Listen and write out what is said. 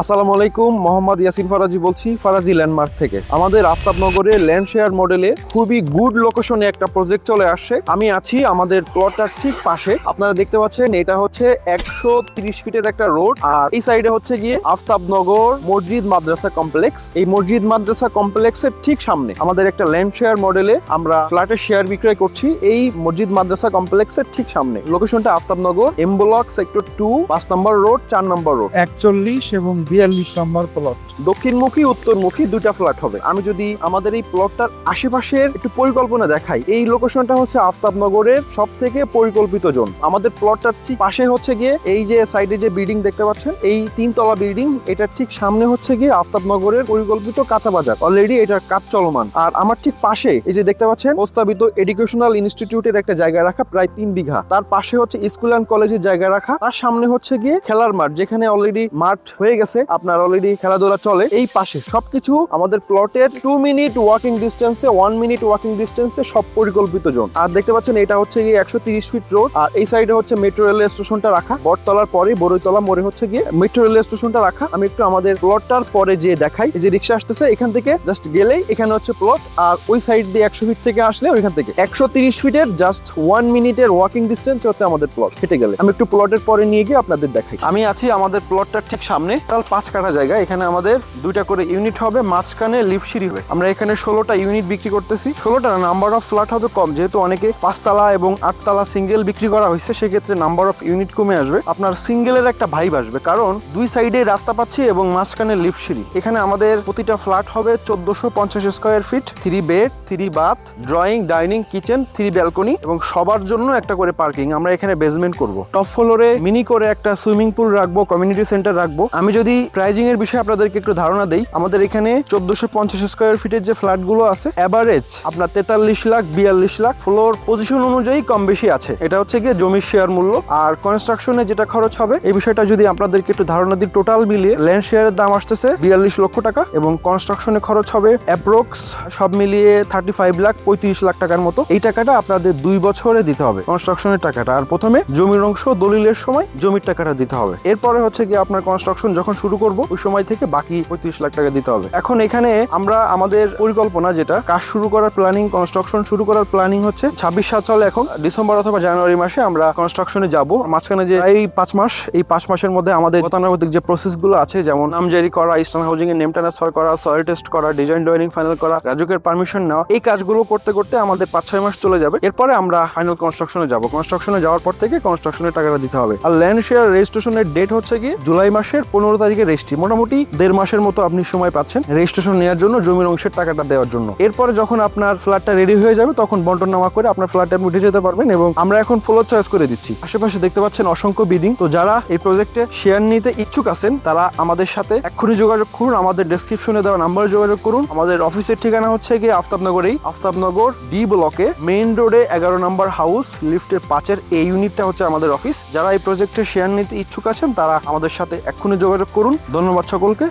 আসসালামু আলাইকুম, মোহাম্মদ ইয়াসিন ফারাজি বলছি ফারাজি ল্যান্ডমার্ক থেকে। আমাদের আফতাবনগরে ল্যান্ড শেয়ার মডেলে খুবই গুড লোকেশনে একটা প্রজেক্ট চলে আসছে। আমি আছি আমাদের প্লটটার ঠিক পাশে। আপনারা দেখতে পাচ্ছেন এটা হচ্ছে 130 ফিটের একটা রোড, আর এই সাইডে হচ্ছে গিয়ে আফতাবনগর মসজিদ মাদ্রাসা কমপ্লেক্স। এই মসজিদ মাদ্রাসা কমপ্লেক্সের ঠিক সামনে আমাদের একটা ল্যান্ড শেয়ার মডেলে আমরা ফ্ল্যাটের শেয়ার বিক্রয় করছি। এই মসজিদ মাদ্রাসা কমপ্লেক্সের ঠিক সামনে। লোকেশনটা আফতাবনগর এম ব্লক সেক্টর 2, 5 নম্বর রোড, 4 নম্বর রোড। 41 এবং 42 নম্বর প্লট। দক্ষিণমুখী উত্তরমুখী দুইটা ফ্ল্যাট হবে। আমি যদি আমাদের এই প্লটটার আশেপাশের একটু পরিকল্পনা দেখাই, এই লোকেশনটা হচ্ছে আফতাবনগরের সব থেকে পরিকল্পিত জোন। আমাদের প্লটটার ঠিক পাশে হচ্ছে গিয়ে এই যে সাইডে যে বিল্ডিং দেখতে পাচ্ছেন, এই 3 তলা বিল্ডিং, এটার ঠিক সামনে হচ্ছে গিয়ে আফতাবনগরের পরিকল্পিত কাঁচা বাজার। অলরেডি এটার কাজ চলমান। আর আমার ঠিক পাশে এই যে দেখতে পাচ্ছেন প্রস্তাবিত এডুকেশনাল ইনস্টিটিউটের একটা জায়গা রাখা প্রায় 3 বিঘা। তার পাশে হচ্ছে স্কুল অ্যান্ড কলেজের জায়গা রাখা। তার সামনে হচ্ছে গিয়ে খেলার মাঠ, যেখানে অলরেডি মাঠ হয়ে গেছে, আপনার অলরেডি খেলাধুলা চলে। এই পাশে সবকিছু আমাদের প্লটের 2 মিনিট ওয়াকিং ডিস্টেন্সে, 1 মিনিট ওয়াকিং ডিস্টেন্সে সব পরিকল্পিত জোন। আর দেখতে পাচ্ছেন এটা হচ্ছে গিয়ে 130 ফিট রোড। আর এই সাইডে হচ্ছে মেট্রো রেল স্টেশনটা রাখা। বটতলার পরে বড়ইতলা মোড়ে হচ্ছে গিয়ে মেট্রো রেল স্টেশনটা রাখা। আমি একটু আমাদের প্লটটার পরে যে দেখাই, এই যে রিক্সা আসতেছে, এখান থেকে জাস্ট গেলেই এখানে হচ্ছে প্লট। আর ওই সাইড দিয়ে 100 ফিট থেকে আসলে ওইখান থেকে 130 ফিটের জাস্ট 1 মিনিটের ওয়াকিং ডিস্টেন্স হচ্ছে আমাদের প্লট। হেঁটে গেলে আমি একটু প্লটের পরে নিয়ে গিয়ে আপনাদের দেখাই। আমি আছি আমাদের প্লটটার ঠিক সামনে। তাল 5 কাঠা জায়গা। এখানে আমাদের 2টা করে ইউনিট হবে, মাঝখানে লিফট সিঁড়ি হবে। আমরা এখানে 16টা ইউনিট বিক্রি করতেছি। 16টা নাম্বার অফ ফ্ল্যাট হবে কম, যেহেতু অনেকে 5 তলা এবং 8 তলা সিঙ্গেল বিক্রি করা হয়েছে, সেক্ষেত্রে নাম্বার অফ ইউনিট কমে আসবে। আপনার সিঙ্গেলের একটা ভাইব আসবে, কারণ 2 সাইডে রাস্তা পাচ্ছি এবং মাঝখানে লিফট সিঁড়ি। এখানে আমাদের প্রতিটা ফ্ল্যাট হবে 1450 square feet, 3 bed, 3 bath, drawing, dining, kitchen, 3 balcony এবং সবার জন্য একটা করে পার্কিং। আমরা এখানে বেসমেন্ট করব। টপ ফ্লোরে মিনি করে একটা সুইমিং পুল রাখবো, কমিউনিটি সেন্টার রাখবো। আমি যদি প্রাইজিং এর বিষয়ে আপনাদেরকে একটু ধারণা দেই, আমাদের এখানে 1450 স্কয়ার ফিটের যে ফ্ল্যাট গুলো আছে, এভারেজ আপনার 43 লাখ 42 লাখ ফ্লোর পজিশন অনুযায়ী কম বেশি আছে। এটা হচ্ছে গিয়ে জমির শেয়ার মূল্য। আর কনস্ট্রাকশনে যেটা খরচ হবে, এই বিষয়টা যদি আপনাদেরকে একটু ধারণা দিই, টোটাল মিলিয়ে ল্যান্ড শেয়ারের দাম আসতেছে 42 লক্ষ টাকা এবং কনস্ট্রাকশনে খরচ হবে অ্যাপ্রক্স সব মিলিয়ে 35 লাখ 35 লাখ টাকার মতো। এই টাকাটা আপনাদের 2 বছরে দিতে হবে, কনস্ট্রাকশনের টাকাটা। আর প্রথমে জমির অংশ দলিলের সময় জমির টাকাটা দিতে হবে। এরপরে হচ্ছে গিয়ে আপনার কনস্ট্রাকশন যখন শুরু করব, ওই সময় থেকে বাকি 35 লাখ টাকা দিতে হবে। এখন এখানে আমরা আমাদের পরিকল্পনা, যেটা কাজ শুরু করার প্ল্যানিং, কনস্ট্রাকশন শুরু করার প্ল্যানিং হচ্ছে 26 সাল চলে। এখন ডিসেম্বর অথবা জানুয়ারি মাসে আমরা কনস্ট্রাকশনে যাব। মাঝখানে যে এই 5 মাস, এই 5 মাসের মধ্যে আমাদের গতানুগতিক যে প্রসেস গুলো আছে, যেমন নামজারি করা, ইস্টার্ন হাউজিং এর নেম ট্রান্সফার করা, সয়েল টেস্ট করা, ডিজাইন ড্রয়িং ফাইনাল করা, রাজুকের পারমিশন নেওয়া, এই কাজগুলো করতে করতে আমাদের 5-6 মাস চলে যাবে। এরপরে আমরা ফাইনাল কনস্ট্রাকশনে যাব। কনস্ট্রাকশনে যাওয়ার পর থেকে কনস্ট্রাকশনের টাকাটা দিতে হবে। আর ল্যান্ড শেয়ার রেজিস্ট্রেশনের ডেট হচ্ছে কি জুলাই মাসের 15 তারিখে রেজিস্ট্রি। মোটামুটি 1.5 মাসের মতো আপনি সময় পাচ্ছেন রেজিস্ট্রেশন নেওয়ার জন্য, জমির অংশের টাকাটা দেওয়ার জন্য। এরপরে যখন আপনার ফ্ল্যাটটা রেডি হয়ে যাবে, তখন বন্টন নামা করে আপনার ফ্ল্যাটে উঠে যেতে পারবেন। এবং আমরা এখন ফ্লোর চয়েস করে দিচ্ছি। আশেপাশে দেখতে পাচ্ছেন অসংখ্য বিল্ডিং। তো যারা এই প্রজেক্টে শেয়ার নিতে ইচ্ছুক আছেন, তারা আমাদের সাথে এক্ষুনি যোগাযোগ করুন। আমাদের ডেসক্রিপশনে দেওয়া নাম্বারে যোগাযোগ করুন। আমাদের অফিসের ঠিকানা হচ্ছে গিয়ে আফতাবনগরেই, আফতাবনগর ডি ব্লকে মেইন রোডে 11 নম্বর হাউস, লিফটের 5-এর এই ইউনিটটা হচ্ছে আমাদের অফিস। যারা এই প্রজেক্টে শেয়ার নিতে ইচ্ছুক আছেন, তারা আমাদের সাথে এক্ষুনি যোগাযোগ করুন। ধন্যবাদ সকলকে।